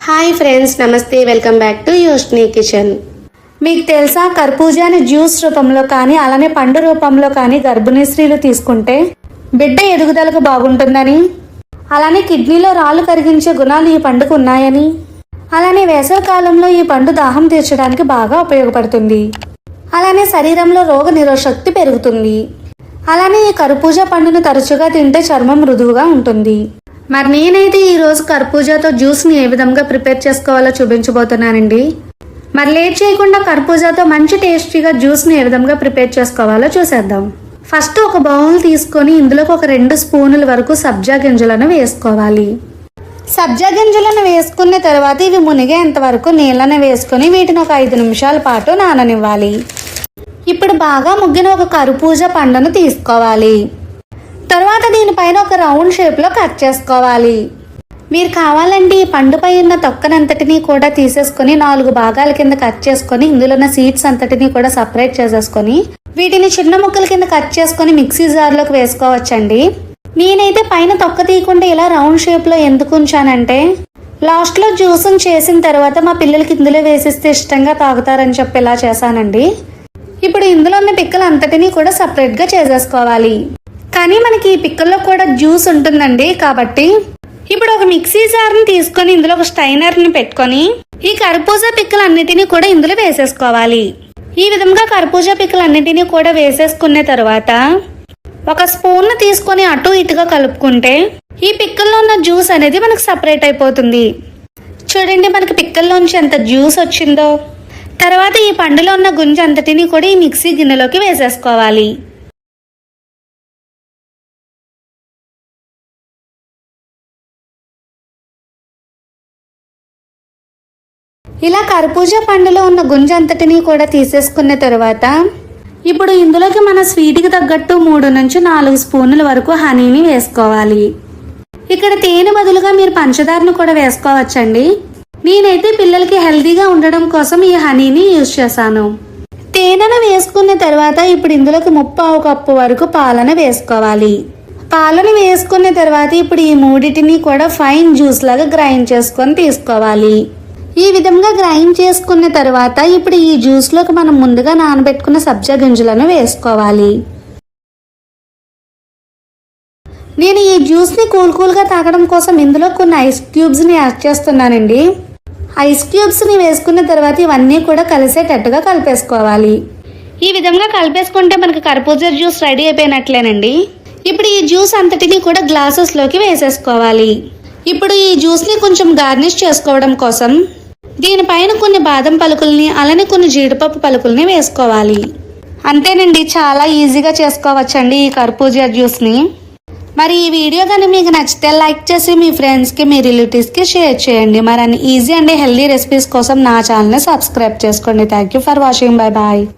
Hi friends, నమస్తే. Welcome back to Yoshni kitchen. మీకు తెలుసా, కర్బూజాని జ్యూస్ రూపంలో కానీ అలానే పండు రూపంలో కానీ గర్భిణీ స్త్రీలు తీసుకుంటే బిడ్డ ఎదుగుదలకు బాగుంటుందని, అలానే కిడ్నీలో రాళ్ళు కరిగించే గుణాలు ఈ పండుకు ఉన్నాయని, అలానే వేసవి కాలంలో ఈ పండు దాహం తీర్చడానికి బాగా ఉపయోగపడుతుంది. అలానే శరీరంలో రోగ నిరోధశక్తి పెరుగుతుంది. అలానే ఈ కర్బూజా పండును తరచుగా తింటే చర్మం మృదువుగా ఉంటుంది. మరి నేనైతే ఈరోజు కర్బూజాతో జ్యూస్ని ఏ విధంగా ప్రిపేర్ చేసుకోవాలో చూపించబోతున్నానండి. మరి లేట్ చేయకుండా కర్బూజాతో మంచి టేస్టీగా జ్యూస్ని ఏ విధంగా ప్రిపేర్ చేసుకోవాలో చూసేద్దాం. ఫస్ట్ ఒక బౌల్ తీసుకొని ఇందులోకి ఒక 2 స్పూనుల వరకు సబ్జా గింజలను వేసుకోవాలి. సబ్జా గింజలను వేసుకున్న తర్వాత ఇవి మునిగేంత వరకు నీళ్ళని వేసుకొని వీటిని ఒక 5 నిమిషాల పాటు నాననివ్వాలి. ఇప్పుడు బాగా ముగ్గిన ఒక కర్బూజా పండును తీసుకోవాలి. తర్వాత దీనిపైన ఒక రౌండ్ షేప్లో కట్ చేసుకోవాలి. మీరు కావాలంటే ఈ పండుపై ఉన్న తొక్కనంతటినీ కూడా తీసేసుకొని 4 భాగాల కింద కట్ చేసుకొని ఇందులో ఉన్న సీడ్స్ అంతటినీ కూడా సపరేట్ చేసేసుకొని వీటిని చిన్న ముక్కల కింద కట్ చేసుకొని మిక్సీ జార్లోకి వేసుకోవచ్చండి. నేనైతే పైన తొక్క తీయకుండా ఇలా రౌండ్ షేప్లో ఎందుకు ఉంచానంటే లాస్ట్లో జ్యూస్ని చేసిన తర్వాత మా పిల్లలకి ఇందులో వేసిస్తే ఇష్టంగా తాగుతారని చెప్పి ఇలా చేశానండి. ఇప్పుడు ఇందులో ఉన్న పిక్కలు అంతటినీ కూడా సపరేట్గా చేసేసుకోవాలి. కానీ మనకి ఈ పిక్కల్లో కూడా జ్యూస్ ఉంటుందండి. కాబట్టి ఇప్పుడు ఒక మిక్సీ జార్ని తీసుకొని ఇందులో ఒక స్టైనర్ని పెట్టుకొని ఈ కర్బూజా పిక్కలు అన్నిటినీ కూడా ఇందులో వేసేసుకోవాలి. ఈ విధంగా కర్బూజా పిక్కలు అన్నిటినీ కూడా వేసేసుకున్న తర్వాత ఒక స్పూన్ తీసుకొని అటు ఇటుగా కలుపుకుంటే ఈ పిక్కల్లో ఉన్న జ్యూస్ అనేది మనకు సపరేట్ అయిపోతుంది. చూడండి, మనకి పిక్కల్లోంచి ఎంత జ్యూస్ వచ్చిందో. తర్వాత ఈ పండులో ఉన్న గుంజ అంతటినీ కూడా ఈ మిక్సీ గిన్నెలోకి వేసేసుకోవాలి. ఇలా కర్బూజా పండులో ఉన్న గుంజ అంతటినీ కూడా తీసేసుకున్న తర్వాత ఇప్పుడు ఇందులోకి మన స్వీట్కి తగ్గట్టు 3 నుంచి 4 స్పూన్ల వరకు హనీని వేసుకోవాలి. ఇక్కడ తేనె బదులుగా మీరు పంచదారను కూడా వేసుకోవచ్చండి. నేనైతే పిల్లలకి హెల్తీగా ఉండడం కోసం ఈ హనీని యూజ్ చేశాను. తేనెను వేసుకున్న తర్వాత ఇప్పుడు ఇందులోకి 1/2 కప్పు వరకు పాలను వేసుకోవాలి. పాలను వేసుకున్న తర్వాత ఇప్పుడు ఈ మూడింటిని కూడా ఫైన్ జ్యూస్ లాగా గ్రైండ్ చేసుకొని తీసుకోవాలి. ఈ విధంగా గ్రైండ్ చేసుకున్న తర్వాత ఇప్పుడు ఈ జ్యూస్లోకి మనం ముందుగా నానబెట్టుకున్న సబ్జా గింజలను వేసుకోవాలి. నేను ఈ జ్యూస్ని కూల్గా తాగడం కోసం ఇందులో కొన్ని ఐస్ క్యూబ్స్ని యాడ్ చేస్తున్నానండి. ఐస్ క్యూబ్స్ని వేసుకున్న తర్వాత ఇవన్నీ కూడా కలిసేటట్టుగా కలిపేసుకోవాలి. ఈ విధంగా కలిపేసుకుంటే మనకి కర్బూజా జ్యూస్ రెడీ అయిపోయినట్లేనండి. ఇప్పుడు ఈ జ్యూస్ అంతటినీ కూడా గ్లాసెస్లోకి వేసేసుకోవాలి. ఇప్పుడు ఈ జ్యూస్ని కొంచెం గార్నిష్ చేసుకోవడం కోసం దీనిపైన కొన్ని బాదం పలుకుల్ని అలానే కొన్ని జీడిపప్పు పలుకుల్ని వేసుకోవాలి. అంతేనండి, చాలా ఈజీగా చేసుకోవచ్చండి ఈ కర్బూజా జ్యూస్ని. మరి ఈ వీడియో కానీ మీకు నచ్చితే లైక్ చేసి మీ ఫ్రెండ్స్కి మీ రిలేటివ్స్కి షేర్ చేయండి. మరి అన్ని ఈజీ అండ్ హెల్దీ రెసిపీస్ కోసం నా ఛానల్ని సబ్స్క్రైబ్ చేసుకోండి. Thank you for watching. Bye bye.